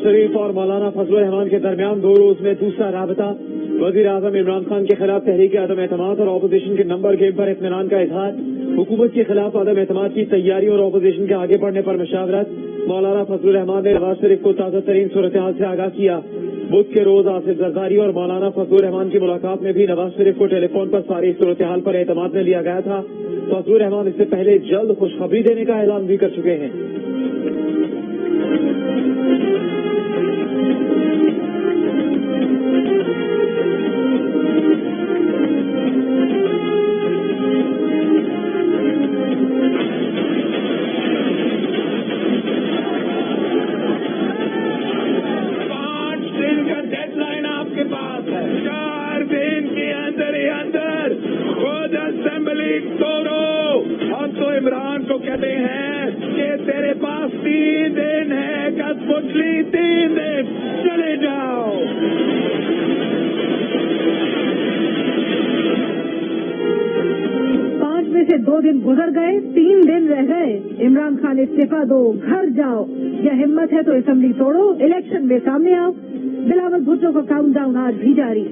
शरीफ और मौलाना फजलुर रहमान के दरमियान 2 रोज में दूसरा राबता। वजीर आजम इमरान खान के खिलाफ तहरीक अदम एतमाद और अपोजिशन के नंबर गेम पर इत्मीनान का इजहार। हुकूमत के खिलाफ अदम एतमाद की तैयारी और अपोजिशन के आगे बढ़ने पर मशावरत। मौलाना फजलुर रहमान ने नवाज शरीफ को ताज़ा तरीन सूरत हाल से आगाह किया। बुध के रोज आसिफ जरदारी और मौलाना फजलुर रहमान की मुलाकात में भी नवाज शरीफ को टेलीफोन पर सारी सूरत हाल पर एतमाद में लिया गया था। फजलुर रहमान इससे पहले जल्द खुशखबरी देने का ऐलान भी कर चुके हैं। इमरान को कहते हैं कि तेरे पास 3 दिन है, कठपुतली 3 दिन, चले जाओ। 5 में से 2 दिन गुजर गए, 3 दिन रह गए। इमरान खान इस्तीफा दो, घर जाओ, या हिम्मत है तो असेंबली तोड़ो, इलेक्शन में सामने आओ। बिलावल भुट्टो का काउंटडाउन आज भी जारी।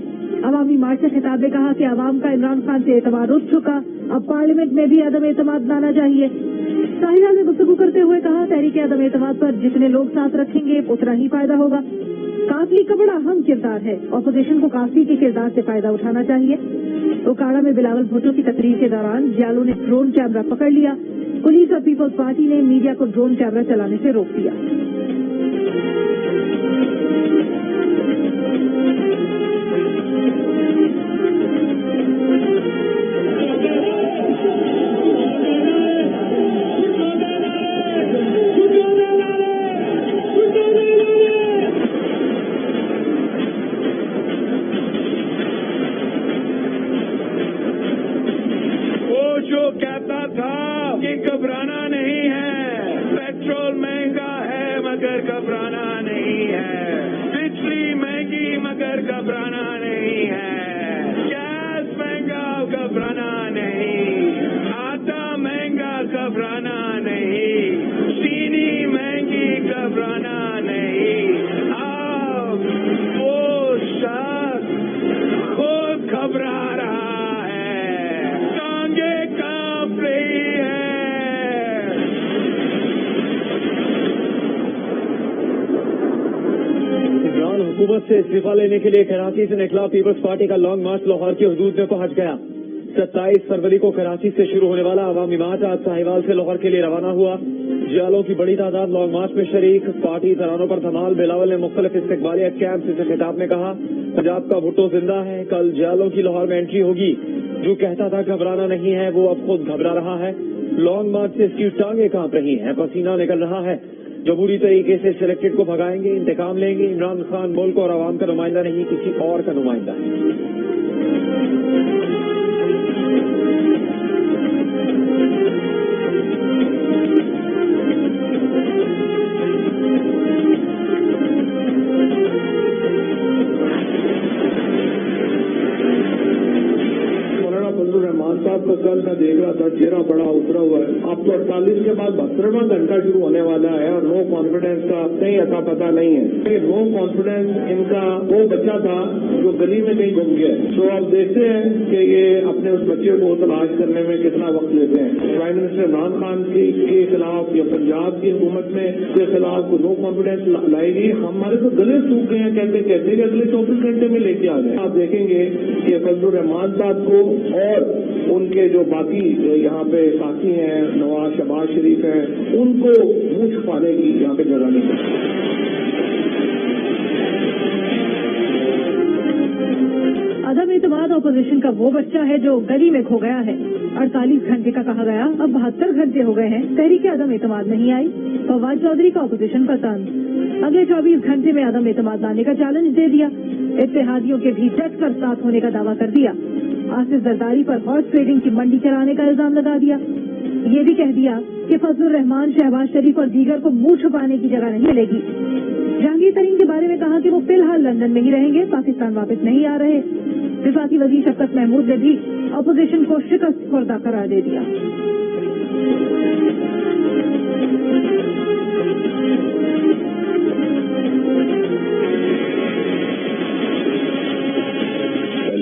अवामी मार्च से खिताब में कहा कि अवाम का इमरान खान से एतमाद उठ चुका, अब पार्लियामेंट में भी अदम एतमाद लाना चाहिए। साहिरा ने गुफ्तगू करते हुए कहा, तहरीक अदम एतमाद पर जितने लोग साथ रखेंगे उतना ही फायदा होगा। काफली का बड़ा अहम किरदार है, ऑपोजिशन को काफली के किरदार से फायदा उठाना चाहिए। ओकाड़ा में बिलावल भुट्टो की तकरीर के दौरान जालों ने ड्रोन कैमरा पकड़ लिया। पुलिस और पीपल्स पार्टी ने मीडिया को ड्रोन कैमरा चलाने से रोक दिया। कहता था कि घबराना नहीं है, पेट्रोल महंगा है मगर घबराना नहीं है, बिजली महंगी मगर घबराना नहीं है, गैस महंगा घबराना नहीं, आटा महंगा घबराना नहीं, चीनी महंगी घबराना नहीं। अब वो शख्स खुद घबरा रहा हुकूमत से इस्तीफा लेने के लिए कराची से निकला पीपल्स पार्टी का लॉन्ग मार्च लाहौर की हदूद में पहुंच गया। 27 फरवरी को कराची से शुरू होने वाला अवामी मार्च आज साहिवाल से लाहौर के लिए रवाना हुआ। जियालों की बड़ी तादाद लॉन्ग मार्च में शरीक। पार्टी तरानों पर धमाल। बिलावल ने मुख्तलिफ इस्तिकबालिया कैंप से खिताब में कहा, पंजाब का भुट्टो जिंदा है, कल जियालों की लाहौर में एंट्री होगी। जो कहता था घबराना नहीं है, वो अब खुद घबरा रहा है। लॉन्ग मार्च से इसकी टांगें कांप रही हैं, पसीना निकल रहा है। जमहूरी तरीके से सिलेक्टेड को भगाएंगे, इंतकाम लेंगे। इमरान खान मुल्क और आवाम का नुमाइंदा नहीं, किसी और का नुमाइंदा है। साहब का कल मैं देख रहा था, चेहरा बड़ा उतरा हुआ है। अब तो 48 के बाद 72वां घंटा शुरू होने वाला है और नो कॉन्फिडेंस का कहीं अता पता नहीं है। नो कॉन्फिडेंस इनका वो बच्चा था जो गली में कहीं घूम गया। तो अब देखते हैं कि ये अपने उस बच्चे को तलाश करने में कितना वक्त लेते हैं। प्राइम मिनिस्टर इमरान खान के खिलाफ या पंजाब की हुकूमत के खिलाफ नो कॉन्फिडेंस लाएगी। हमारे तो गले सूख गए हैं कहते कहते, अगले 24 घंटे में लेके आ गए। आप देखेंगे कि फजलुर रहमान साहब को और उनके जो बाकी यहाँ पे साथी हैं, नवाज शहबाज शरीफ हैं, उनको मुंह छुपाने की यहाँ पे जगह नहीं है। अदम एतमाद अपोजिशन का वो बच्चा है जो गली में खो गया है। 48 घंटे का कहा गया, अब 72 घंटे हो गए हैं, तहरीक अदम एतमाद नहीं आई। फवाद चौधरी का अपोजिशन का तंज, अगले 24 घंटे में अदम एतमाद लाने का चैलेंज दे दिया। इत्तेहादियों के भी डट कर साथ होने का दावा कर दिया। आसिफ जरदारी पर हॉर्स ट्रेडिंग की मंडी चलाने का इल्जाम लगा दिया। ये भी कह दिया कि फजलुर रहमान, शहबाज शरीफ और दीगर को मुंह छुपाने की जगह नहीं मिलेगी। जहांगीर तरीन के बारे में कहा कि वो फिलहाल लंदन में ही रहेंगे, पाकिस्तान वापस नहीं आ रहे। विफाकी वजीर शफकत महमूद ने भी अपोजिशन को शिकस्त खुर्दा करार दे दिया।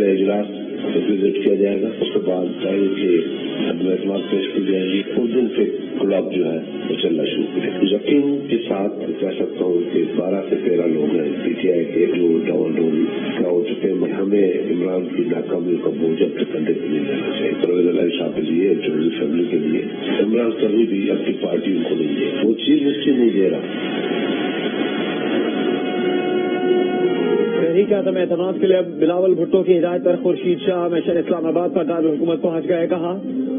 पहले इजलास विजिट किया जाएगा, उसके बाद पहले के अदम पेश की जाएगी। उस दिन से क्लब जो है वो चलना शुरू करेगा। यकीन के साथ कह सकता हूँ कि 12 से 13 लोग हैं पीटीआई के जो डाउन का हो चुके हैं। हमें इमरान की नाकामियों का बोझ अपने कंधे पर नहीं लेना चाहिए। परवेज इलाही साहब के लिए, जनरल फैमिली के लिए, इमरान कभी भी अपनी पार्टी उनको नहीं दे, वो चीज मुझसे नहीं दे रहा। तहरीक आदम एतमाद के लिए अब बिलावल भुट्टो की हिदायत पर खुर्शीद शाह मिशन इस्लामाबाद पर दारुल-हुकूमत पहुंच गए। कहा,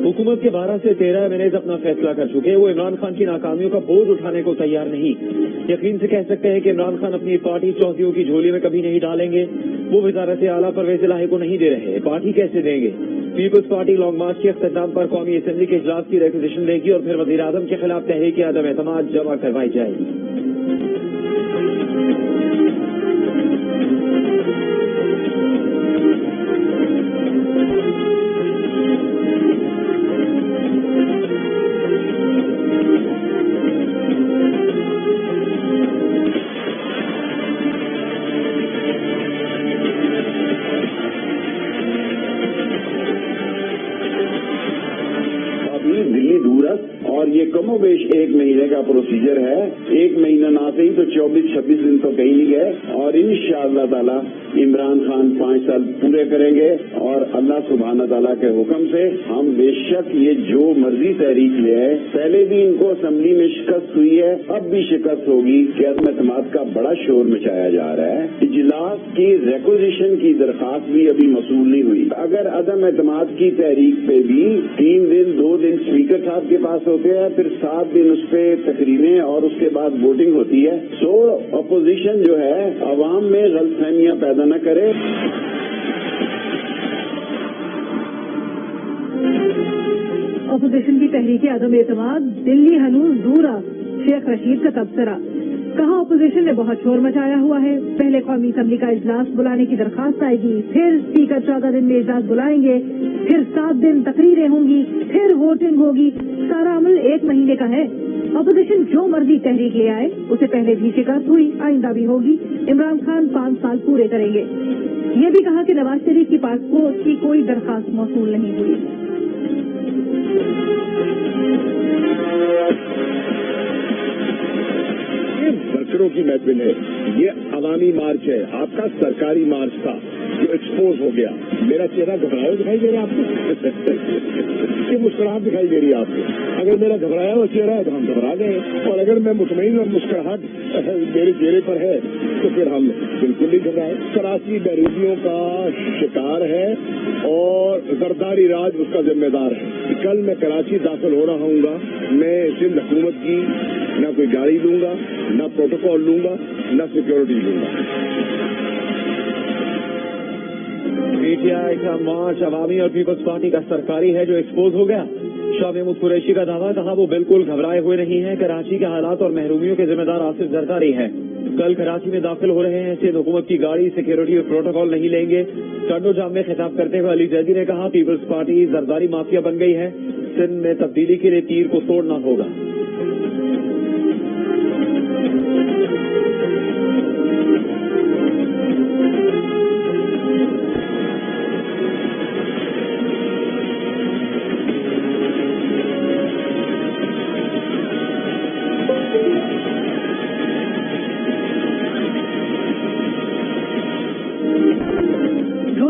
हुकूमत के 12 से 13 एमएनएज अपना फैसला कर चुके, वो इमरान खान की नाकामियों का बोझ उठाने को तैयार नहीं। यकीन से कह सकते हैं कि इमरान खान अपनी पार्टी चौथियों की झोली में कभी नहीं डालेंगे। वो वजारत आला परवेज इलाही को नहीं दे रहे, पार्टी कैसे देंगे? पीपल्स पार्टी लॉन्ग मार्च के अख्ताम पर कौमी असेंबली के इजलास की रिक्वेजिशन देगी और फिर वजीर आजम के खिलाफ तहरीक आदम एतमाद जमा करवाई जाएगी। दिल्ली दूरस्थ और ये कमोबेश 1 महीने का प्रोसीजर है। 1 महीना ना सही तो 24-26 दिन तो कहीं नहीं गए और इंशाअल्लाह ताला इमरान खान 5 साल पूरे करेंगे और अल्लाह सुब्हाना ताला के हुक्म से हम बेशक ये जो मर्जी तहरीक ले आए, पहले भी इनको असेंबली में शिकस्त हुई है, अब भी शिकस्त होगी कि अदम एतमाद का बड़ा शोर मचाया जा रहा है। इजलास की रिक्वेजिशन की दरखास्त भी अभी मसूल नहीं हुई। अगर अदम एतमाद की तहरीक पे भी 3 दिन 2 दिन स्पीकर साहब के पास होते हैं, फिर 7 दिन उस पर तकरीरें और उसके बाद वोटिंग होती है, सो अपोजिशन जो है अवाम में गलतफहमियां पैदा न करे। अपोजिशन की तहरीक आदम एतमाद, दिल्ली हनूज दूरा, शेख रशीद का तबसरा। कहा, अपोजिशन ने बहुत शोर मचाया हुआ है। पहले कौमी असेंबली का इजलास बुलाने की दरखास्त आएगी, फिर स्पीकर 14 दिन में इजलास बुलाएंगे, फिर 7 दिन तकरीरें होंगी, फिर वोटिंग होगी। सारा अमल 1 महीने का है। अपोजिशन जो मर्जी तहरीक ले आए, उसे पहले भी शिकस्त हुई, आइंदा भी होगी। इमरान खान 5 साल पूरे करेंगे। ये भी कहा कि नवाज शरीफ की पासपोर्ट की कोई दरखास्त मौसूल नहीं हुई। वर्करों की महफिल है, ये अवामी मार्च है, आपका सरकारी मार्च था जो एक्सपोज हो गया। मेरा चेहरा घबराया दिखाई दे रहा है आपको कि मुस्कुराहट दिखाई दे रही है आपको? अगर मेरा घबराया हुआ चेहरा है तो हम घबरा गए, और अगर मैं मुतमईन और मुस्कुराहट मेरे चेहरे पर है तो फिर हम बिल्कुल नहीं घबराए। कराची बैरूनियों का शिकार है और जरदारी राज उसका जिम्मेदार है। कल मैं कराची दाखिल हो रहा हूँ, मैं सिंध हुकूमत की न कोई गाड़ी लूंगा, न प्रोटोकॉल लूंगा, न सिक्योरिटी लूंगा। पीटीआई का मार्च अवामी और पीपल्स पार्टी का सरकारी है जो एक्सपोज हो गया। शाह महमूद कुरैशी का दावा, कहा वो बिल्कुल घबराए हुए नहीं है। कराची के हालात और महरूमियों के जिम्मेदार आसिफ जरदारी हैं। कल कराची में दाखिल हो रहे हैं, सिंध हुकूमत की गाड़ी, सिक्योरिटी और प्रोटोकॉल नहीं लेंगे। टंडो जाम में खिताब करते हुए अली जैदी ने कहा, पीपल्स पार्टी जरदारी माफिया बन गई है, सिंध में तब्दीली के लिए तीर को तोड़ना होगा।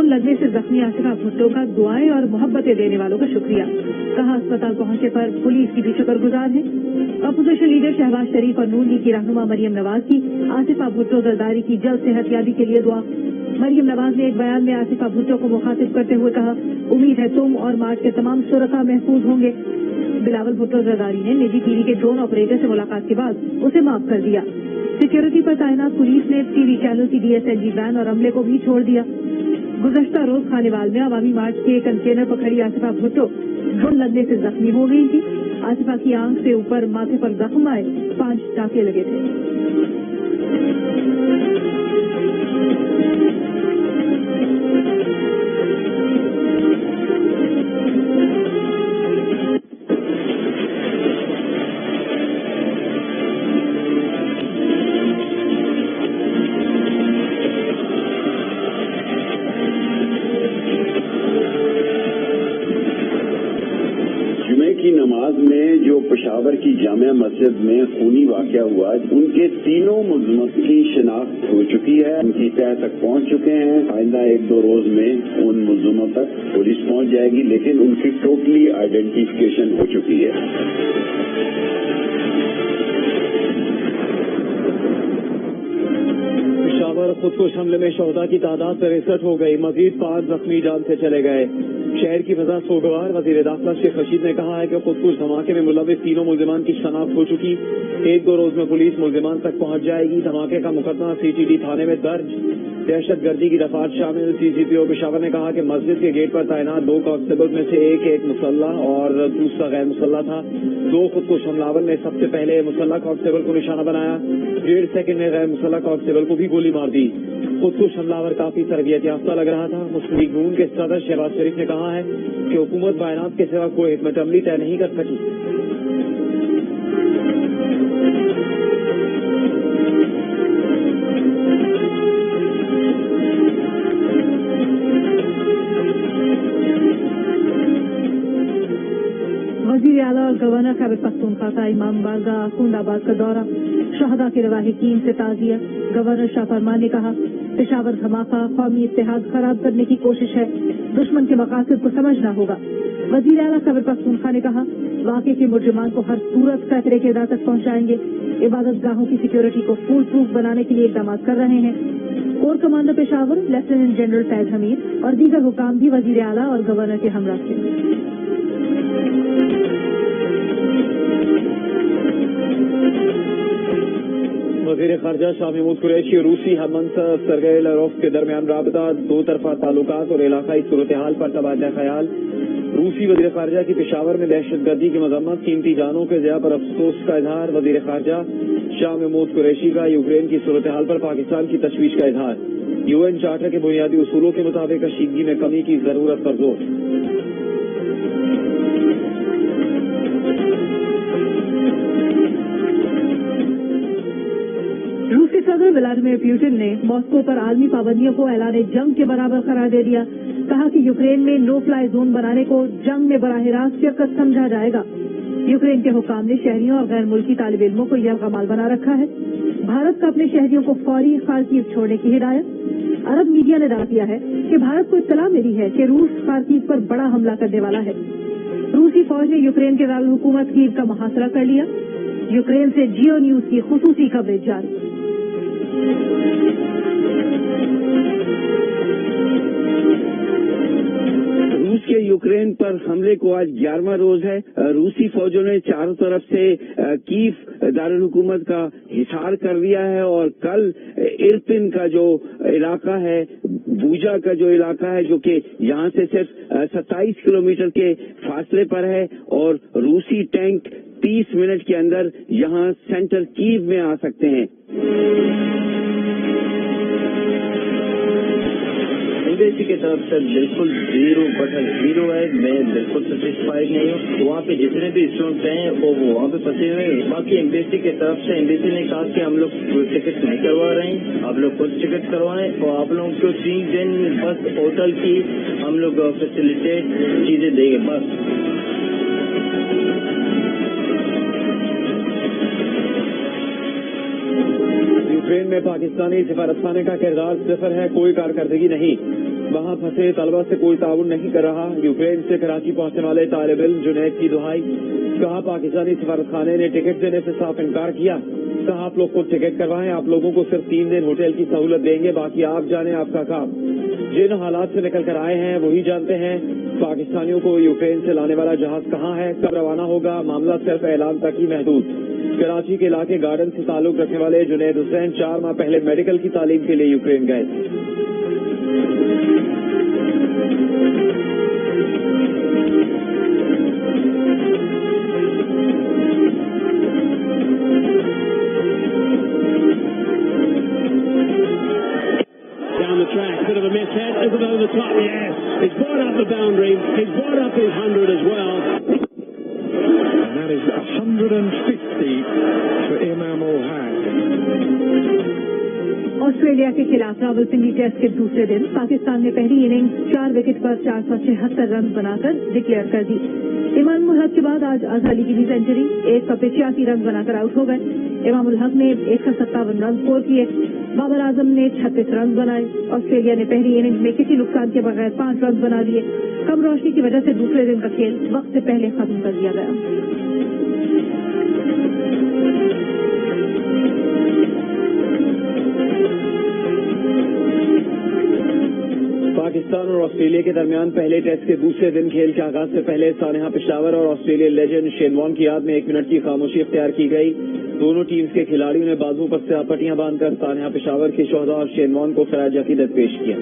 लगने से जख्मी आसिफा भुट्टो का दुआएं और मोहब्बतें देने वालों का शुक्रिया। कहा, अस्पताल पहुंचे पर पुलिस की भी शुक्रगुजार है। अपोजिशन लीडर शहबाज शरीफ और नून लीग की रहनुमा मरियम नवाज की आसिफा भुट्टो जरदारी की जल्द सेहतयाबी के लिए दुआ। मरियम नवाज ने एक बयान में आसिफा भुट्टो को मुखातिब करते हुए कहा, उम्मीद है तुम और मार्च के तमाम शुरका महफूज होंगे। बिलावल भुट्टो जरदारी ने निजी टीवी के ड्रोन ऑपरेटर से मुलाकात के बाद उसे माफ कर दिया। सिक्योरिटी पर तैनात पुलिस ने टीवी चैनल की डीएसएनजी वैन और अमले को भी छोड़ दिया। गुज़श्ता रोज खानेवाल में अवामी मार्च के कंटेनर पर खड़ी आसिफा भुट्टो धुन लगने से जख्मी हो गई थी। आसिफा की आंख से ऊपर माथे पर जख्म आए, 5 टाके लगे थे। نماز میں جو پشاور کی جامع مسجد میں خونی واقعہ ہوا، ان کے تینوں ملزموں کی شناخت ہو چکی ہے، ان کی تہہ تک پہنچ چکے ہیں۔ آئندہ 1-2 روز میں ان ملزموں تک پولیس پہنچ جائے گی، لیکن ان کی ٹوٹلی آئیڈینٹیفیکیشن ہو چکی ہے۔ پشاور خودکش حملے میں شہدا کی تعداد 63 ہو گئی، مزید 5 زخمی جان سے چلے گئے۔ شہر کی فضا سوگوار، وزیر داخلہ شیخ رشید نے کہا ہے کہ خودکش دھماکے میں ملوث تینوں ملزمان کی شناخت ہو چکی، 1-2 روز میں پولیس ملزمان تک پہنچ جائے گی۔ دھماکے کا مقدمہ CTD تھانے میں درج، دہشت گردی کی دفعات شامل۔ CCPO پشاور نے کہا کہ مسجد کے گیٹ پر تعینات 2 کانسٹیبل میں سے ایک مسلح اور دوسرا غیر مسلح تھا۔ 2 خودکش حملاور نے سب سے پہلے مسلح کانسٹیبل کو نشانہ بنایا، 1.5 سیکنڈ میں غیر مسلح کانسٹیبل کو بھی گولی مار دی۔ خودکش حملاور کافی تربیت یافتہ لگ رہا تھا۔ مسلم لیگ نون کے صدر شہباز شریف نے کہا ہے کہ حکومت بیانات کے سوا کوئی حکمت عملی طے نہیں کر سکی۔ وزیر اعلیٰ اور گورنر خیبر پختونخوا کا امام بارگاہ خون آباد کا دورہ، شہدا کے لواحقین سے تعزیت۔ گورنر شاہ فرمان نے کہا پشاور دھماکہ قومی اتحاد خراب کرنے کی کوشش ہے، دشمن کے مقاصد کو سمجھنا ہوگا۔ وزیر اعلیٰ خیبر پختونخوا نے کہا واقعے کے مجرمان کو ہر صورت خطرے کے ادا تک پہنچائیں گے، عبادت گاہوں کی سیکیورٹی کو فول پروف بنانے کے لیے اقدامات کر رہے ہیں۔ Corps commander Peshawar lieutenant general Faiz Hameed اور دیگر حکام بھی وزیر اعلیٰ اور گورنر کے ہمراہ تھے۔ وزیر خارجہ شاہ محمود قریشی اور روسی ہمسفر سرگئی لاروف کے درمیان رابطہ، 2 طرفہ تعلقات اور علاقائی صورتحال پر تبادلہ خیال۔ روسی وزیر خارجہ کی پشاور میں دہشت گردی کی مذمت، قیمتی جانوں کے ضیاع پر افسوس کا اظہار۔ وزیر خارجہ شاہ محمود قریشی کا یوکرین کی صورتحال پر پاکستان کی تشویش کا اظہار۔ UN چارٹر کے بنیادی اصولوں کے مطابق کشیدگی میں کمی کی ضرورت پر زور۔ روسی صدر ولادیمیر پوٹن نے ماسکو پر عالمی پابندیوں کو اعلان جنگ کے برابر قرار دے دیا، کہا کہ یوکرین میں نو فلائی زون بنانے کو جنگ میں براہ راست شرکت سمجھا جائے گا۔ یوکرین کے حکام نے شہریوں اور غیر ملکی طالب علموں کو یرغمال بنا رکھا ہے۔ بھارت کا اپنے شہریوں کو فوری خارکیو چھوڑنے کی ہدایت۔ عرب میڈیا نے دعویٰ کیا ہے کہ بھارت کو اطلاع ملی ہے کہ روس خارکیو پر بڑا حملہ کرنے والا ہے۔ روسی فوج نے یوکرین کے دارالحکومت کیو کا محاصرہ کر لیا۔ یوکرین سے جیو نیوز کی خصوصی کوریج جاری۔ روس کے یوکرین پر حملے کو آج 11واں روز ہے۔ روسی فوجوں نے چاروں طرف سے کیف دارالحکومت کا حصار کر لیا ہے اور کل ارپن کا جو علاقہ ہے، بوجا کا جو علاقہ ہے، جو کہ یہاں سے صرف 27 کلومیٹر کے فاصلے پر ہے، اور روسی ٹینک 30 منٹ کے اندر یہاں سینٹر کیو میں آ سکتے ہیں۔ ایمبیسی کی طرف سے بالکل 0% ہے، میں بالکل سیٹسفائڈ نہیں ہوں۔ وہاں پہ جتنے بھی اسٹوڈنٹ ہیں وہ وہاں پہ پھنسے ہوئے ہیں۔ باقی ایمبیسی کی طرف سے ایمبیسی نے کہا کہ ہم لوگ ٹکٹ نہیں کروا رہے ہیں، آپ لوگ خود ٹکٹ کروائیں، اور آپ لوگوں کو 3 دن بس ہوٹل کی ہم لوگ فیسیلیٹیٹ چیزیں دیں گے بس۔ یوکرین میں پاکستانی سفارتخانے کا کردار صفر ہے، کوئی کارکردگی نہیں، وہاں پھنسے طلبہ سے کوئی تعاون نہیں کر رہا۔ یوکرین سے کراچی پہنچنے والے طالب علم جنید کی دہائی، کہا پاکستانی سفارتخانے نے ٹکٹ دینے سے صاف انکار کیا، کہا آپ لوگ خود ٹکٹ کروائیں، آپ لوگوں کو صرف 3 دن ہوٹل کی سہولت دیں گے، باقی آپ جانیں آپ کا کام۔ جن حالات سے نکل کر آئے ہیں وہی جانتے ہیں۔ پاکستانیوں کو یوکرین سے لانے والا جہاز کہاں ہے، کب روانہ ہوگا، معاملہ صرف اعلان تک ہی محدود۔ کراچی کے علاقے گارڈن سے تعلق رکھنے والے جنید حسین 4 ماہ پہلے میڈیکل کی تعلیم کے لیے یوکرین گئے تھے۔ Down the track, bit of a mishead, is it over the top? Yes, he's brought up the boundary, he's brought up his 100 as well. And that is 150 for Imam Ul Haq. Australia के खिलाफ Rawalpindi test के दूसरे दिन पाकिस्तान ने पहली innings 4 wicket पर 476 run बनाकर declare कर दी। इमाम उल हक के बाद आज अजहर अली की भी सेंचुरी, 1 पर 85 रन बनाकर आउट हो गए। इमाम उल हक ने 157 रन स्कोर किए, बाबर आजम ने 36 रन बनाए। ऑस्ट्रेलिया ने पहली इनिंग्स में किसी नुकसान के बगैर 5 रन बना दिए। कम रोशनी की वजह से दूसरे दिन का खेल वक्त से पहले खत्म कर दिया गया। पाकिस्तान और ऑस्ट्रेलिया के दरमियान पहले टेस्ट के दूसरे दिन खेल के आगाज से पहले सानेहा पेशावर और ऑस्ट्रेलियन लेजेंड शेन वॉर्न की याद में 1 मिनट की खामोशी इख्तियार की गई। दोनों टीम्स के खिलाड़ियों ने बाजू पर से पट्टियां बांधकर सानेहा पेशावर के शोहदा और शेन वॉर्न को खराज अकीदत पेश किया।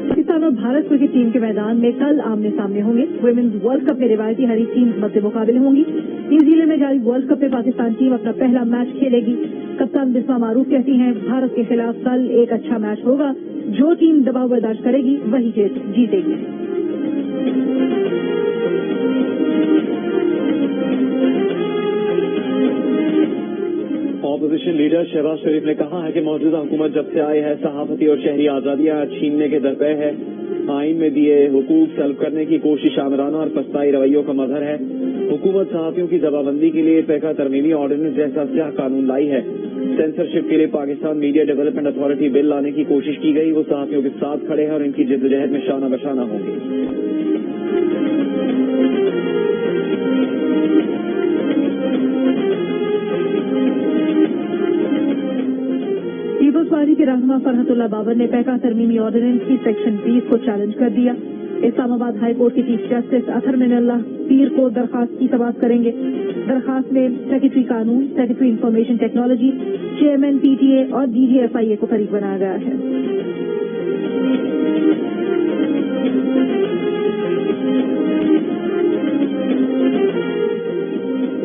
पाकिस्तान और भारत क्रिकेट टीम के मैदान में कल आमने सामने होंगे। वुमेन्स वर्ल्ड कप में रिवायती हरी टीम मध्य मुकाबले होंगी। न्यूजीलैंड में जारी वर्ल्ड कप में पाकिस्तान टीम अपना पहला मैच खेलेगी। कप्तान बिस्मा मारूफ कहती हैं, भारत के खिलाफ कल एक अच्छा मैच होगा। जो टीम दबाव बर्दाश्त करेगी वही जीतेगी। ऑपोजिशन लीडर शहबाज शरीफ ने कहा है कि मौजूदा हुकूमत जब से आई है सहाफती और शहरी आजादियां छीनने के दरपे है। आइन में दिए हुकूक सल्ब करने की कोशिश आमराना और पछताई रवैयों का मजहर है। हुकूमत सहाफियों की जमाबंदी के लिए पैका तरमीमी ऑर्डिनेंस जैसा क्या कानून लाई है। सेंसरशिप के लिए Pakistan media development authority bill लाने की कोशिश की गई। वो सहाफियों के साथ खड़े हैं और इनकी जिद्दोजहद में शाना बशाना होंगे। पीपल्स पार्टी के रहनुमा फरहतुल्लाह बाबर ने पैका तरमीमी ऑर्डिनेंस की सेक्शन 20 को चैलेंज कर दिया। इस्लामाबाद हाई कोर्ट के चीफ जस्टिस अतहर मिनल्लाह पीर को दरखास्त की समाअत करेंगे। दरखास्त में सेक्रेटरी कानून, secretary information technology, chairman PTA और डीजीएफआईए को फरीक बनाया गया है।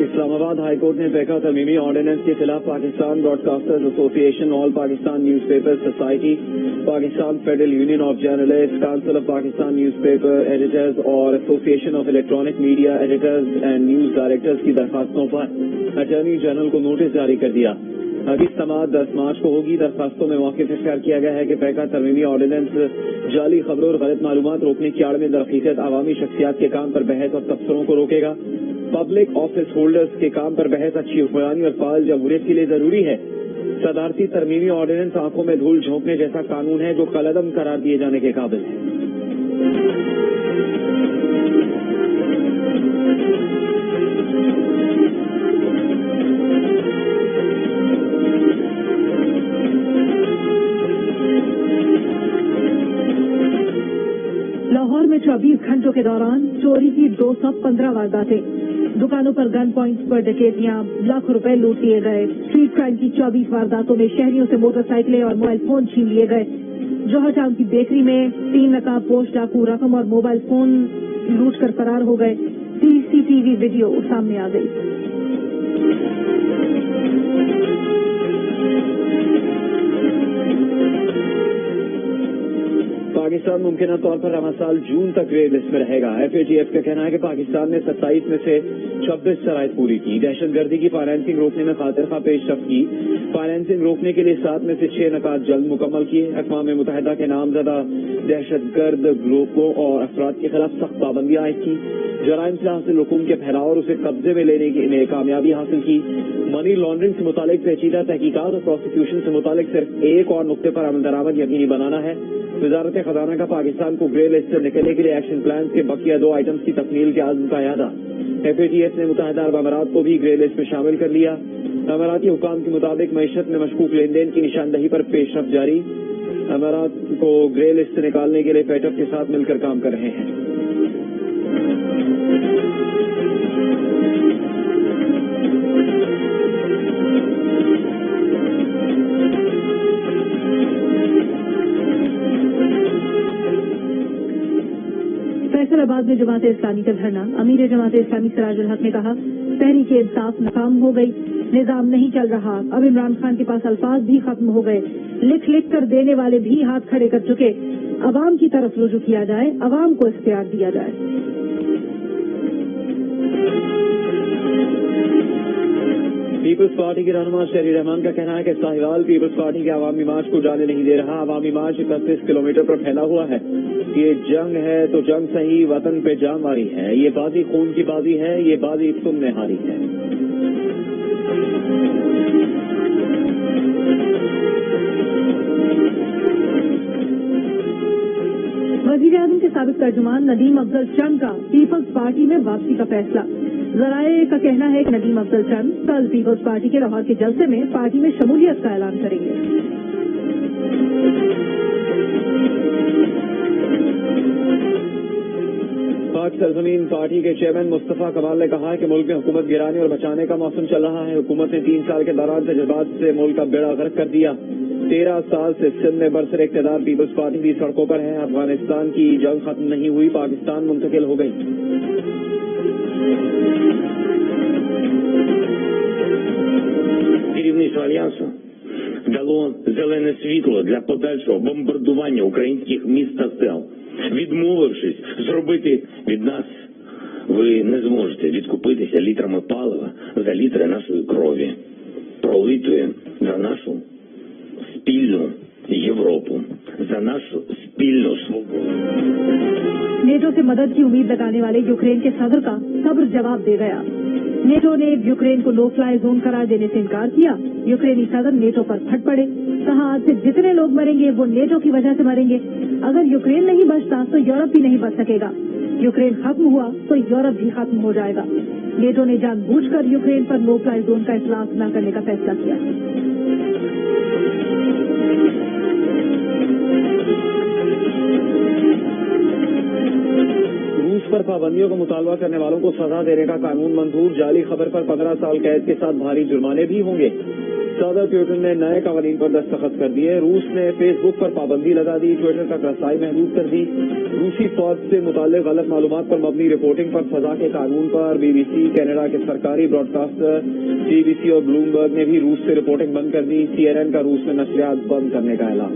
इस्लामाबाद हाई कोर्ट ने पैका तरमीमी ऑर्डिनेंस के खिलाफ Pakistan broadcasters association, all Pakistan newspaper society, Pakistan federal union of journalist, council of Pakistan newspaper editors और association of electronic media editors and news directors की दरखास्तों पर अटॉर्नी जनरल को नोटिस जारी कर दिया। अगली समाअत 10 मार्च को होगी। दरखास्तों में मौके इख्तियार किया गया है कि पैका तरमीमी ऑर्डिनेंस जाली खबरों और गलत मालूमात रोकने की आड़ में दरख्वास्त आवामी शख्सियात के काम पर बहस और तबसरों को रोकेगा। पब्लिक ऑफिस होल्डर्स के काम पर बहस अच्छी हुक्मरानी और फाइल जमहूरियत के लिए जरूरी है। सदारती तरमीमी ऑर्डिनेंस आंखों में धूल झोंकने जैसा कानून है जो कलअदम करार दिए जाने के काबिल है। लाहौर में 24 घंटों के दौरान चोरी की 215 वारदातें, दुकानों पर गन पॉइंट्स पर डकैतियां, लाखों रुपए लूट लिए गए। स्ट्रीट क्राइम की 24 वारदातों में शहरियों से मोटरसाइकिलें और मोबाइल फोन छीन लिए गए। जौहर टाउन की बेकरी में 3 नकाब पोस्ट डाकू रकम और मोबाइल फोन लूट कर फरार हो गए। सीसीटीवी वीडियो सामने आ गई। पाकिस्तान मुमकिन तौर पर रवा साल जून तक ग्रे लिस्ट में रहेगा। एफएटीएफ का कहना है कि पाकिस्तान ने 27 में से 26 शराइत पूरी की। दहशतगर्दी की फाइनेंसिंग रोकने में खातिर खा पेशरफ्त की। फाइनेंसिंग रोकने के लिए 7 में से 6 नकात जल्द मुकम्मल किए। अक़वाम मुत्तहिदा के नामजदा दहशतगर्द ग्रुपों और अफराद के खिलाफ सख्त पाबंदियां आयद की। जराइम से हासिल रकूम के फैलाव और उसे कब्जे में लेने में कामयाबी हासिल की। मनी लॉन्ड्रिंग से मुतालिक पेचीदा तहकीकात और प्रोसिक्यूशन से मुतालिक सिर्फ एक और नुक्ते पर अमल दरामद यकीनी बनाना है। वजारत खजाना का पाकिस्तान को ग्रे लिस्ट से निकलने के लिए एक्शन प्लान के बकिया 2 आइटम्स की तकमील के आज़म का यादा। एफएटीएफ ने मुत्तहिदा अरब अमारात को भी ग्रे लिस्ट में शामिल कर लिया। अमाराती हुकाम के मुताबिक मईशत में मशकूक लेन देन की निशानदही पर पेशरफ जारी। अमारात को ग्रे लिस्ट से निकालने के लिए पेटअप के साथ मिलकर काम कर रहे हैं। फैसलाबाद में जमात इस्लामी का धरना। अमीर जमात इस्लामी सिराजुल हक ने कहा, तहरीक इंसाफ नाकाम हो गई। निजाम नहीं चल रहा। अब इमरान खान के पास अल्फाज भी खत्म हो गए। लिख लिख कर देने वाले भी हाथ खड़े कर चुके। अवाम की तरफ रुजू किया जाए, अवाम को इख्तियार दिया जाए। पीपल्स पार्टी के रहनुमा शहरी रहमान का कहना है कि साहिवाल पीपल्स पार्टी के अवामी मार्च को जाने नहीं दे रहा। अवामी मार्च 31 किलोमीटर पर फैला हुआ है। ये जंग है तो जंग सही, वतन पे जान मारी है। ये बाजी खून की बाजी है, ये बाजी तुमने हारी है। वजीर आजम के साबिक तर्जुमान नदीम अफजल चंद का पीपल्स पार्टी में वापसी का फैसला। जराए का कहना है कि नदीम अफजल चंद कल पीपल्स पार्टी के लाहौर के जलसे में पार्टी में शमूलियत का ऐलान करेंगे। पाक सरजमीन पार्टी के चेयरमैन मुस्तफा कमाल ने कहा है कि मुल्क में हुकूमत गिराने और बचाने का मौसम चल रहा है। हुकूमत ने 3 साल के दौरान तजुर्बात से मुल्क का बेड़ा गर्क कर दिया। 13 साल से सिंध में बरसर इक़्तिदार पीपल्स पार्टी भी सड़कों पर है। अफगानिस्तान की जंग खत्म नहीं हुई, पाकिस्तान मुंतकिल हो गई। Керівництво Альянсу дало зелене світло для подальшого бомбардування українських міст та сел. Відмовившись зробити від нас, ви не зможете відкупитися літрами палива за літри нашої крові, пролитої за нашу спільну Європу, за нашу спільну свободу. नेटो से मदद की उम्मीद लगाने वाले यूक्रेन के सदर का सब्र जवाब दे गया। नेटो ने यूक्रेन को नो फ्लाई जोन करार देने से इनकार किया। यूक्रेनी सदर नेटो पर फट पड़े। कहा आज से जितने लोग मरेंगे वो नेटो की वजह से मरेंगे। अगर यूक्रेन नहीं बचता तो यूरोप भी नहीं बच सकेगा। यूक्रेन खत्म हुआ तो यूरोप भी खत्म हो जाएगा। नेटो ने जानबूझकर यूक्रेन पर नो फ्लाई जोन का इतलाक न करने का फैसला किया। रूस पर पाबंदियों का मुतालबा करने वालों को सजा देने का कानून मंजूर। जाली खबर पर 15 साल कैद के साथ भारी जुर्माने भी होंगे। सदर ट्विटर ने नए कानून पर दस्तखत कर दिए। रूस ने फेसबुक पर पाबंदी लगा दी। ट्विटर का रसाई महदूद कर दी। रूसी फौज से मुताल्लिक गलत मालूमात पर मबनी रिपोर्टिंग पर सजा के कानून पर BBC, कनाडा के सरकारी ब्रॉडकास्टर CBC और ब्लूमबर्ग ने भी रूस से रिपोर्टिंग बंद कर दी। CNN का रूस में नशरियात बंद करने का ऐलान।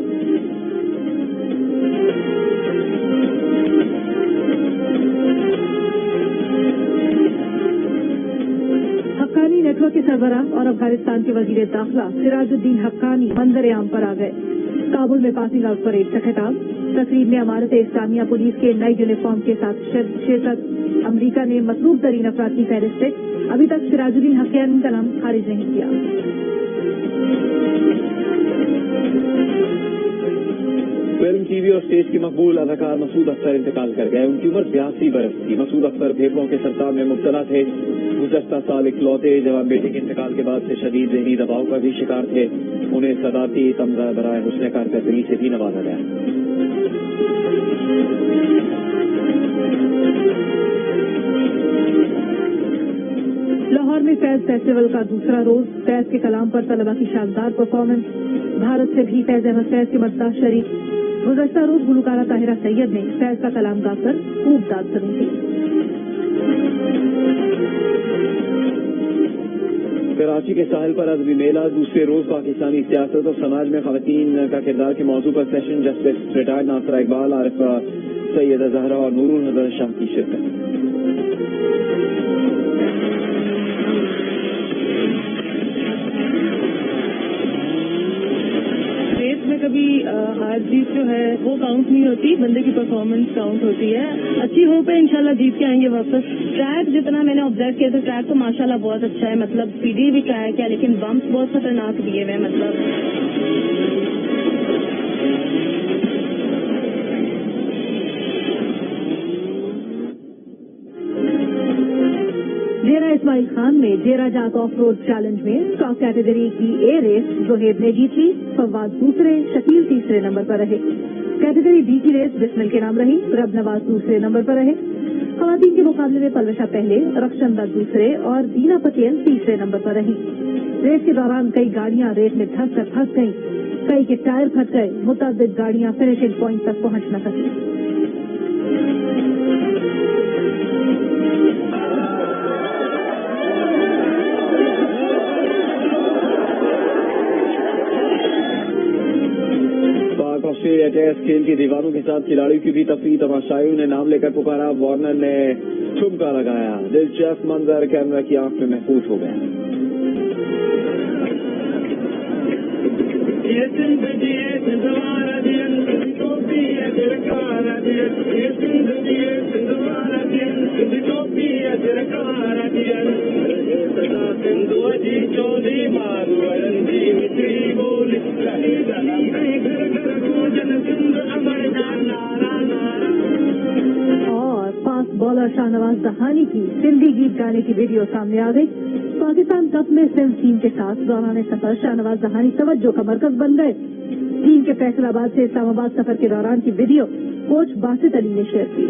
हक्कानी नेटवर्क के सरबराह और अफगानिस्तान के वजीर दाखिला सिराजुद्दीन हक्कानी मंजर आम पर आ गए। काबुल में पासिंग आउट परेड का खिताब। तकरीब में अमारत इस्लामिया पुलिस के नई यूनिफॉर्म के साथ शिरकत। अमरीका ने मतलूब तरीन अफराद की फहरिस्त। अभी तक सिराजुद्दीन हक्कानी का नाम खारिज नहीं किया। फिल्म, TV और स्टेज के मकबूल अदाकार मसूद अख्तर इंतकाल कर गए। उनकी उम्र 82 बरस थी। मसूद अख्तर फेफड़ों के सरताब में मुब्तला थे। गुज़श्ता साल इकलौते जवान बेटे के इंतकाल के बाद से शदीद ज़हनी दबाव का भी शिकार थे। उन्हें सदाती तमगा बराए हुस्न कारकर्दगी से भी नवाजा गया। लाहौर में फैज फेस्टिवल का दूसरा रोज। फैज के कलाम पर तलबा की शानदार परफॉर्मेंस। भारत से भी फैज अहमद फैज के मद्दाह शरीक। गुज़श्ता रोज गुलकारा ताहिरा सैयद ने फैज का कलाम गाकर खूब दाद सुनी थी। कराची के साहिल पर अदबी मेला। दूसरे रोज पाकिस्तानी सियासत और समाज में खवातीन का किरदार के मौजू पर सेशन जस्टिस रिटायर्ड नासरा इकबाल, आरिफ सैयद जहरा और नूरुल हसन शाह की शिरकत। कभी हार जीत जो है वो काउंट नहीं होती, बंदे की परफॉर्मेंस काउंट होती है। अच्छी होप है इंशाल्लाह जीत के आएंगे वापस। ट्रैक जितना मैंने ऑब्जर्व किया था, ट्रैक तो माशाल्लाह बहुत अच्छा है। मतलब सीढ़ी भी ट्रैक है लेकिन बम्प्स बहुत खतरनाक दिए हुए हैं। मतलब डेरा इस्माइल खान में डेरा जात ऑफ रोड चैलेंज में स्टॉक कैटेगरी की ए रेस जोहेब ने जीत ली। फवाद दूसरे, शकील तीसरे नंबर पर रहे। कैटेगरी बी की रेस बिस्मिल के नाम रही। रब नवाज दूसरे नंबर पर रहे। खवातीन के मुकाबले में पलवशा पहले, रक्षंदा दूसरे और दीना पटेल तीसरे नंबर पर रही। रेस के दौरान कई गाड़ियां रेत में धंस कर फंस गईं। कई के टायर फट गए। मुतअद्दिद गाड़ियां फिनिशिंग पॉइंट तक पहुंच न सकी। آسٹریلیا ٹیسٹ کھیل کے دیوانوں کے ساتھ کھلاڑیوں کی بھی تفریح، تماشائیوں نے نام لے کر پکارا، وارنر نے ٹھمکا لگایا، دلچسپ منظر کیمرہ کی آنکھ میں محفوظ ہو گیا۔ اور فاسٹ بالر شاہنواز دہانی کی سندھی گیت گانے کی ویڈیو سامنے آ گئی۔ پاکستان کپ میں سندھ ٹیم کے ساتھ دوران سفر شاہنواز دہانی توجہ کا مرکز بن گئے۔ ٹیم کے فیصل آباد سے اسلام آباد سفر کے دوران کی ویڈیو کوچ باسط علی نے شیئر کی۔